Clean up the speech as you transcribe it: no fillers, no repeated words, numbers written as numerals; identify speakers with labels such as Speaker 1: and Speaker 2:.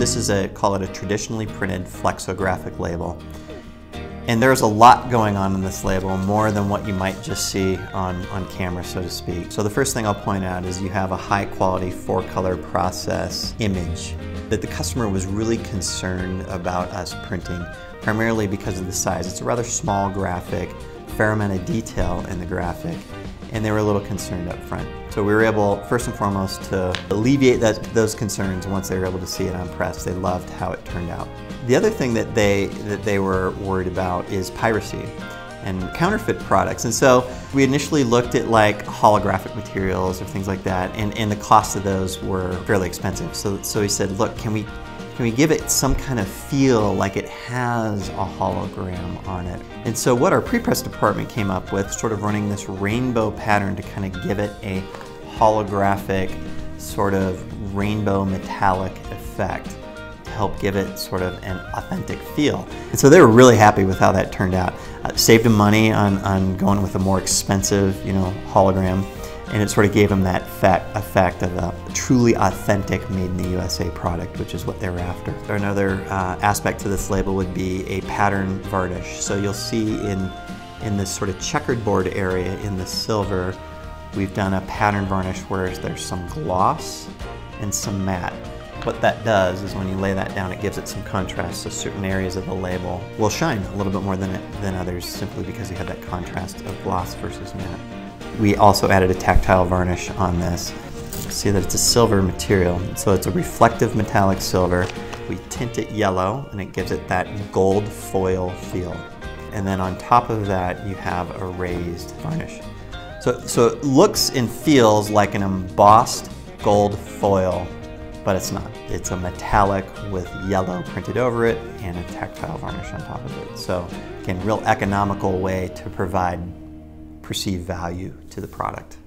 Speaker 1: this is call it a traditionally printed flexographic label. And there's a lot going on in this label, more than what you might just see on camera, so to speak. So the first thing I'll point out is you have a high quality 4-color process image that the customer was really concerned about us printing, primarily because of the size. It's a rather small graphic, fair amount of detail in the graphic, and they were a little concerned up front. So we were able, first and foremost, to alleviate those concerns once they were able to see it on press. They loved how it turned out. The other thing that they were worried about is piracy and counterfeit products. And so we initially looked at like holographic materials or things like that, and the cost of those were fairly expensive. So he said, look, can we give it some kind of feel like it has a hologram on it? And so what our pre-press department came up with, sort of running this rainbow pattern to kind of give it a holographic, sort of rainbow metallic effect to help give it sort of an authentic feel. And so they were really happy with how that turned out. Saved them money on going with a more expensive, hologram. And it sort of gave them that effect of a truly authentic made in the USA product, which is what they were after. Another aspect to this label would be a pattern varnish. So you'll see in this sort of checkered board area in the silver, we've done a pattern varnish where there's some gloss and some matte. What that does is when you lay that down, it gives it some contrast, so certain areas of the label will shine a little bit more than others, simply because you have that contrast of gloss versus matte. We also added a tactile varnish on this. You'll see that it's a silver material, so it's a reflective metallic silver. We tint it yellow, and it gives it that gold foil feel. And then on top of that, you have a raised varnish. So it looks and feels like an embossed gold foil, but it's not. It's a metallic with yellow printed over it and a tactile varnish on top of it. So again, real economical way to provide perceived value to the product.